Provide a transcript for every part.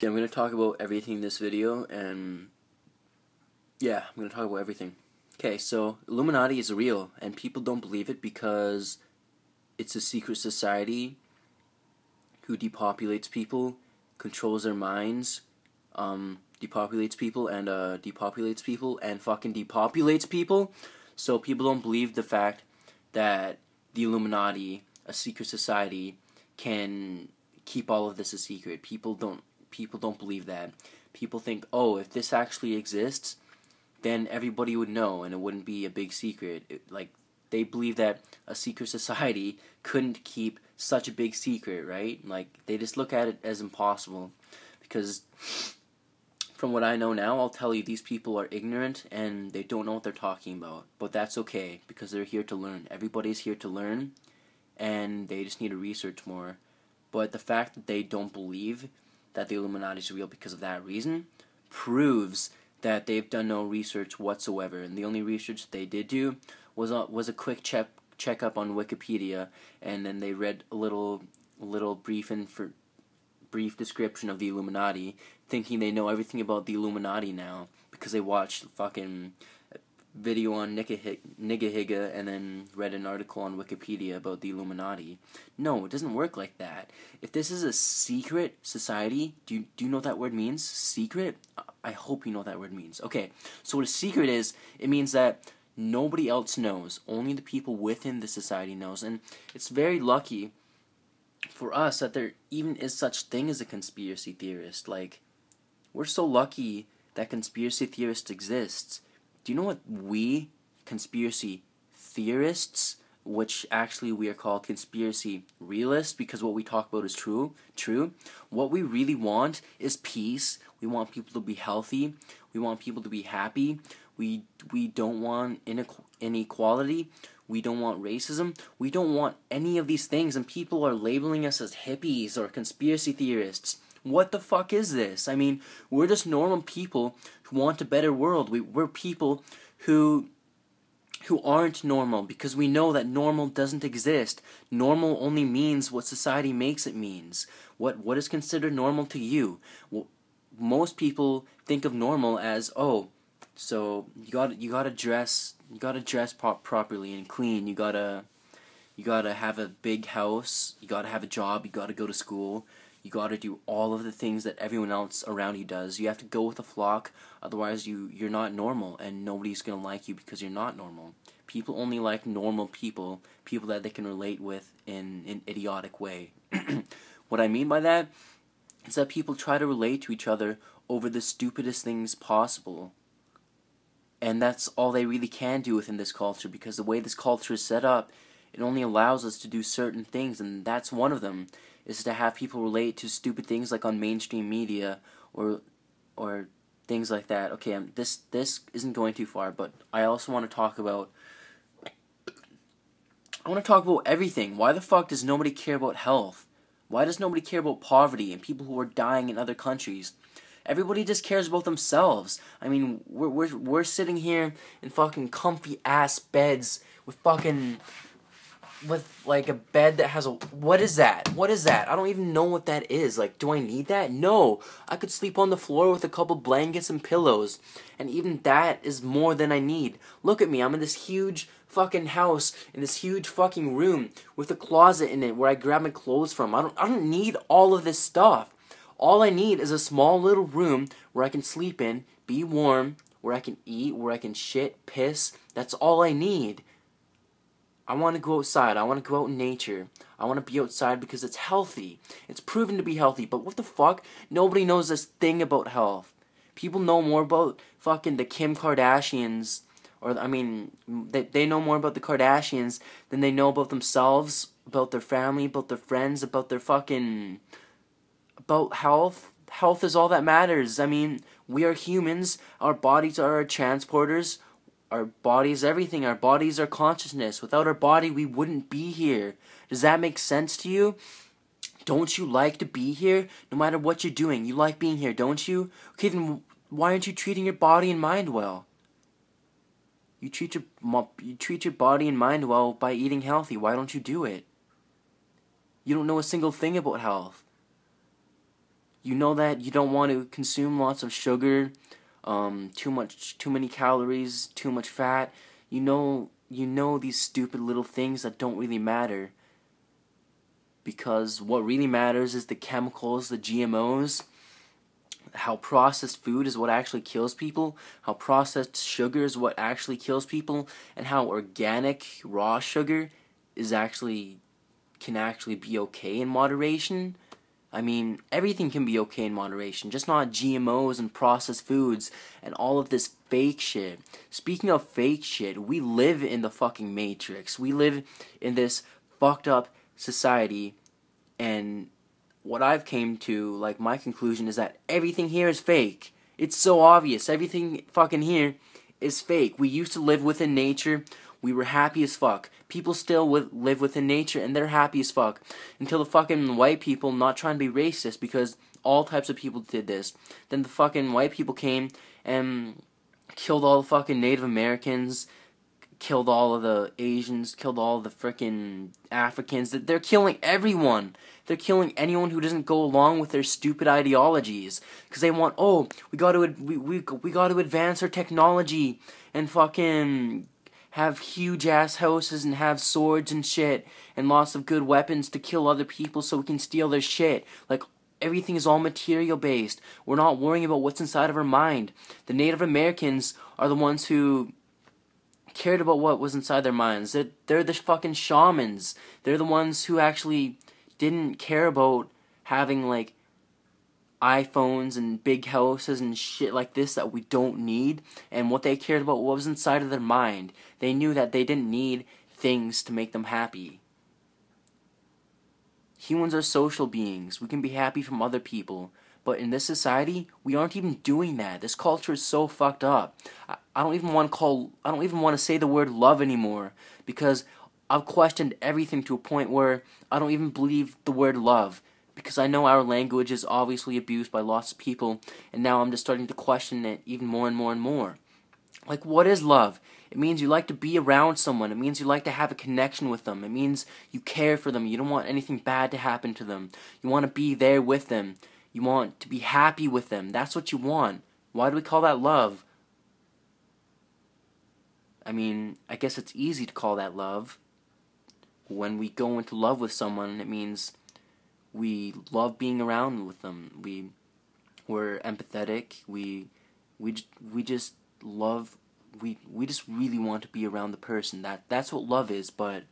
Yeah, I'm going to talk about everything in this video, and yeah, I'm going to talk about everything. Okay, so Illuminati is real, and people don't believe it because it's a secret society who depopulates people, controls their minds, depopulates people, and fucking depopulates people. So people don't believe the fact that the Illuminati, a secret society, can keep all of this a secret. People don't believe that. People think, oh, if this actually exists, then everybody would know and it wouldn't be a big secret. They believe that a secret society couldn't keep such a big secret, right? Like, they just look at it as impossible. Because from what I know now, I'll tell you, these people are ignorant and they don't know what they're talking about. But that's okay, because they're here to learn. Everybody's here to learn, and they just need to research more. But the fact that they don't believe that the Illuminati is real because of that reason proves that they've done no research whatsoever. And the only research they did do was a quick checkup on Wikipedia, and then they read a little brief description of the Illuminati, thinking they know everything about the Illuminati now because they watched fucking video on Nigahiga and then read an article on Wikipedia about the Illuminati. No, it doesn't work like that. If this is a secret society, do you know what that word means? Secret? I hope you know what that word means. Okay, so what a secret is, it means that nobody else knows. Only the people within the society knows. And it's very lucky for us that there even is such thing as a conspiracy theorist. Like, we're so lucky that conspiracy theorists exist. Do you know what we, conspiracy theorists, which actually we are called conspiracy realists because what we talk about is true, what we really want is peace. We want people to be healthy. We want people to be happy. We don't want inequality. We don't want racism. We don't want any of these things, and people are labeling us as hippies or conspiracy theorists. What the fuck is this? I mean, we're just normal people who want a better world. We're people who aren't normal because we know that normal doesn't exist. Normal only means what society makes it means. What is considered normal to you? Well, most people think of normal as, oh, so you gotta dress properly and clean. You gotta have a big house. You gotta have a job. You gotta go to school. You gotta do all of the things that everyone else around you does. You have to go with the flock, otherwise you're not normal, and nobody's gonna like you because you're not normal. People only like normal people that they can relate with in an idiotic way. What I mean by that is that people try to relate to each other over the stupidest things possible. And that's all they really can do within this culture, because the way this culture is set up, it only allows us to do certain things, and that's one of them, is to have people relate to stupid things like on mainstream media or things like that. Okay, this isn't going too far, but I also want to talk about everything. Why the fuck does nobody care about health? Why does nobody care about poverty and people who are dying in other countries? Everybody just cares about themselves. I mean, we're sitting here in fucking comfy ass beds with like a bed that has a, what is that? I don't even know what that is. Like, do I need that? No. I could sleep on the floor with a couple blankets and pillows, and even that is more than I need. Look at me. I'm in this huge fucking house, in this huge fucking room with a closet in it where I grab my clothes from. I don't need all of this stuff. All I need is a small little room where I can sleep in, be warm, where I can eat, where I can shit, piss. That's all I need. I want to go outside. I want to go out in nature. I want to be outside because it's healthy. It's proven to be healthy. But what the fuck? Nobody knows this thing about health. People know more about fucking the Kim Kardashians, or, I mean, they know more about the Kardashians than they know about themselves, about their family, about their friends, about their fucking, about health. Health is all that matters. I mean, we are humans. Our bodies are our transporters. Our body is everything. Our body is our consciousness. Without our body, we wouldn't be here. Does that make sense to you? Don't you like to be here? No matter what you're doing, you like being here, don't you? Okay, then why aren't you treating your body and mind well? You treat your body and mind well by eating healthy. Why don't you do it? You don't know a single thing about health. You know that you don't want to consume lots of sugar, too many calories, too much fat. You know these stupid little things that don't really matter. Because what really matters is the chemicals, the GMOs, how processed food is what actually kills people, how processed sugar is what actually kills people, and how organic raw sugar can actually be okay in moderation. I mean, everything can be okay in moderation, just not GMOs and processed foods and all of this fake shit. Speaking of fake shit, we live in the fucking Matrix. We live in this fucked up society, and what I've came to, like, my conclusion is that everything here is fake. It's so obvious. Everything fucking here is fake. We used to live within nature. We were happy as fuck. People still live within nature, and they're happy as fuck. Until the fucking white people, not trying to be racist, because all types of people did this. Then the fucking white people came and killed all the fucking Native Americans, killed all of the Asians, killed all of the frickin' Africans. They're killing everyone. They're killing anyone who doesn't go along with their stupid ideologies, because they want, oh, we got to advance our technology and fucking have huge ass houses and have swords and shit and lots of good weapons to kill other people so we can steal their shit. Like, everything is all material based. We're not worrying about what's inside of our mind. The Native Americans are the ones who cared about what was inside their minds. They're the fucking shamans. They're the ones who actually didn't care about having, like, iPhones and big houses and shit like this that we don't need. And what they cared about, what was inside of their mind. They knew that they didn't need things to make them happy. Humans are social beings. We can be happy from other people. But in this society, we aren't even doing that. This culture is so fucked up. I don't even want to say the word love anymore, because I've questioned everything to a point where I don't even believe the word love, because I know our language is obviously abused by lots of people, and now I'm just starting to question it even more and more and more. Like, what is love? It means you like to be around someone. It means you like to have a connection with them. It means you care for them. You don't want anything bad to happen to them. You want to be there with them. You want to be happy with them. That's what you want. Why do we call that love? I mean, I guess it's easy to call that love. When we go into love with someone, it means we love being around with them. We're empathetic. We just love. We just really want to be around the person. That's what love is. But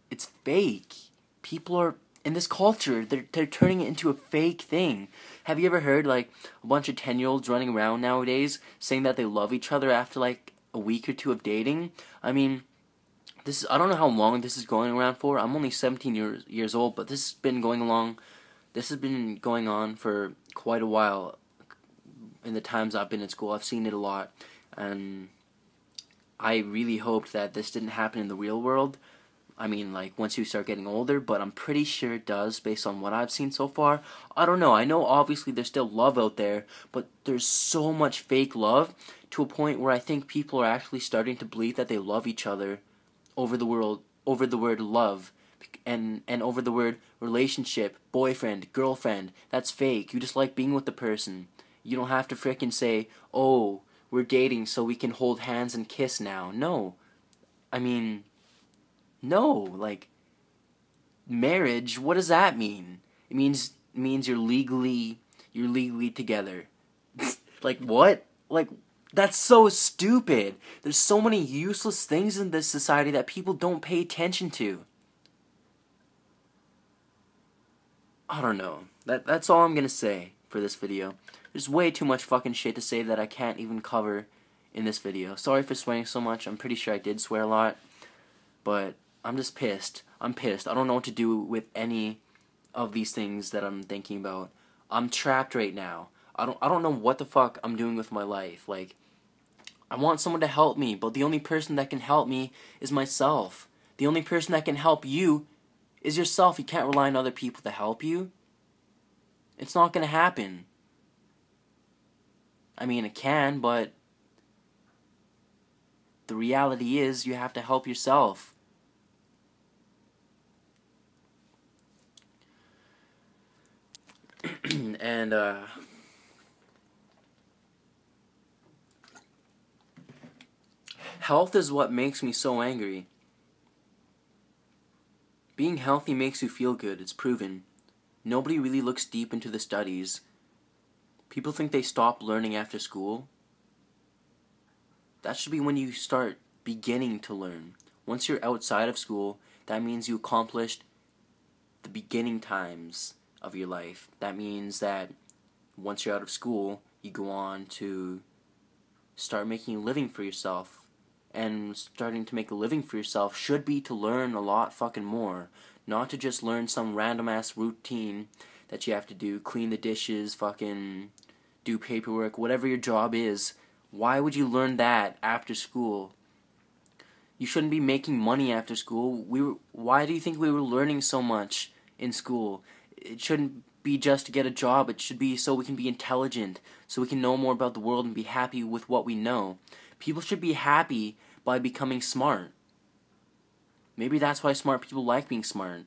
it's fake. People are in this culture. They're turning it into a fake thing. Have you ever heard, like, a bunch of 10-year-olds running around nowadays saying that they love each other after, like, a week or two of dating? I mean, I don't know how long this is going around for. I'm only 17 years old, but this has been going on for quite a while. In the times I've been in school, I've seen it a lot, and I really hoped that this didn't happen in the real world. I mean, like, once you start getting older, but I'm pretty sure it does based on what I've seen so far. I don't know. I know obviously there's still love out there, but there's so much fake love to a point where I think people are actually starting to believe that they love each other over the word love, and over the word relationship, boyfriend, girlfriend. That's fake. You just like being with the person. You don't have to frickin' say, oh, we're dating so we can hold hands and kiss now. No. I mean, no. Like, marriage, what does that mean? It means you're legally together. Like, what? Like, that's so stupid. There's so many useless things in this society that people don't pay attention to. I don't know. That's all I'm gonna say for this video. There's way too much fucking shit to say that I can't even cover in this video. Sorry for swearing so much. I'm pretty sure I did swear a lot. But I'm just pissed. I'm pissed. I don't know what to do with any of these things that I'm thinking about. I'm trapped right now. I don't know what the fuck I'm doing with my life. Like, I want someone to help me, but the only person that can help me is myself. The only person that can help you is yourself. You can't rely on other people to help you. It's not gonna happen. I mean, it can, but the reality is you have to help yourself. And health is what makes me so angry. Being healthy makes you feel good, it's proven. Nobody really looks deep into the studies. People think they stop learning after school. That should be when you start beginning to learn. Once you're outside of school, that means you accomplished the beginning times of your life. That means that once you're out of school, you go on to start making a living for yourself. And starting to make a living for yourself should be to learn a lot fucking more. Not to just learn some random ass routine that you have to do. Clean the dishes, fucking do paperwork, whatever your job is. Why would you learn that after school? You shouldn't be making money after school. Why do you think we were learning so much in school? It shouldn't be just to get a job. It should be so we can be intelligent, so we can know more about the world and be happy with what we know. People should be happy by becoming smart. Maybe that's why smart people like being smart.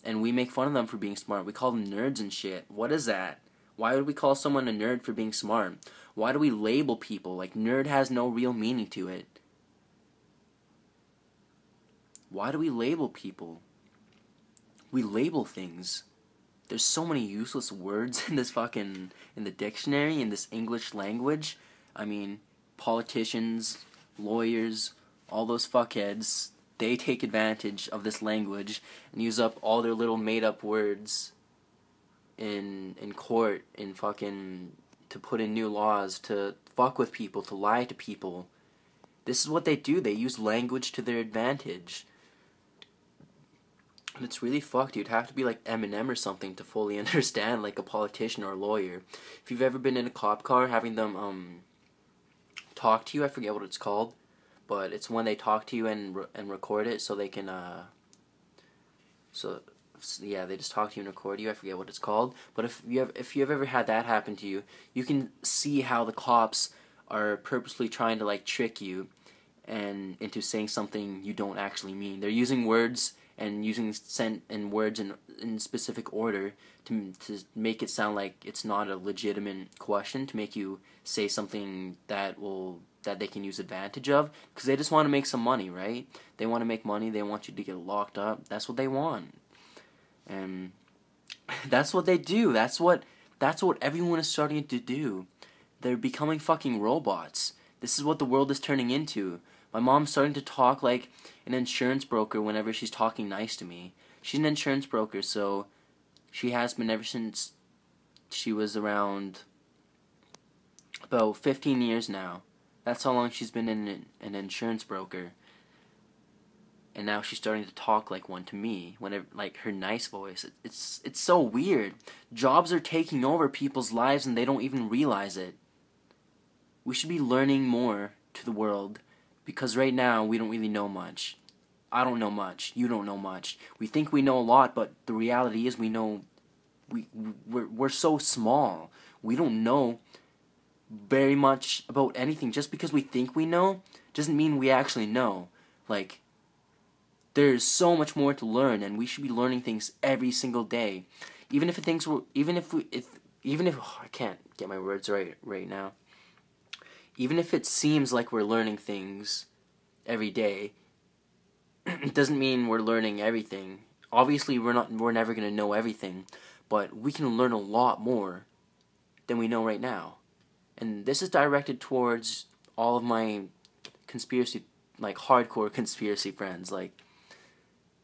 And we make fun of them for being smart. We call them nerds and shit. What is that? Why would we call someone a nerd for being smart? Why do we label people? Like, nerd has no real meaning to it. Why do we label people? We label things. There's so many useless words in in the dictionary, in this English language. I mean, politicians, lawyers, all those fuckheads, they take advantage of this language and use up all their little made-up words in court, to put in new laws, to fuck with people, to lie to people. This is what they do. They use language to their advantage. And it's really fucked. You'd have to be like Eminem or something to fully understand, like a politician or a lawyer. If you've ever been in a cop car, having them talk to you, I forget what it's called, but it's when they talk to you and record it so they can they just talk to you and record you. I forget what it's called, but if you've ever had that happen to you, you can see how the cops are purposely trying to like trick you and into saying something you don't actually mean. They're using words and using words in specific order to make it sound like it's not a legitimate question, to make you say something that they can use advantage of, because they just want to make some money, right? They want to make money. They want you to get locked up. That's what they want, and that's what they do. That's what everyone is starting to do. They're becoming fucking robots. This is what the world is turning into. My mom's starting to talk like an insurance broker whenever she's talking nice to me. She's an insurance broker, so she has been ever since she was around about 15 years now. That's how long she's been an insurance broker. And now she's starting to talk like one to me, whenever, like her nice voice. It's so weird. Jobs are taking over people's lives and they don't even realize it. We should be learning more to the world, because right now we don't really know much. I don't know much. You don't know much. We think we know a lot, but the reality is we're so small. We don't know very much about anything. Just because we think we know doesn't mean we actually know. Like, there's so much more to learn, and we should be learning things every single day. Even if I can't get my words right now. Even if it seems like we're learning things every day, it doesn't mean we're learning everything. Obviously, we're never going to know everything, but we can learn a lot more than we know right now. And this is directed towards all of my hardcore conspiracy friends. Like,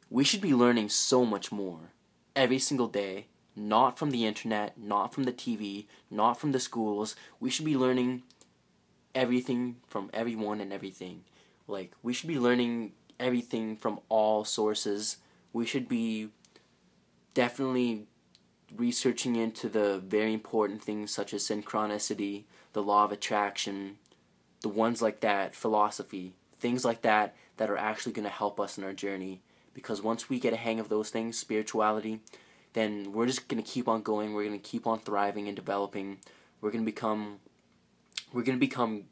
we should be learning so much more every single day, not from the internet, not from the TV, not from the schools. We should be learning everything from everyone and everything. Like, we should be learning everything from all sources. We should be definitely researching into the very important things such as synchronicity, the law of attraction, the ones like that, philosophy, things like that are actually going to help us in our journey. Because once we get a hang of those things, spirituality, then we're just going to keep on going. We're going to keep on thriving and developing. We're going to become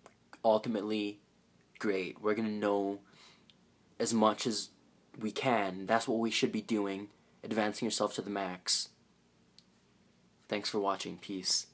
ultimately great. We're going to know as much as we can. That's what we should be doing, advancing yourself to the max. Thanks for watching. Peace.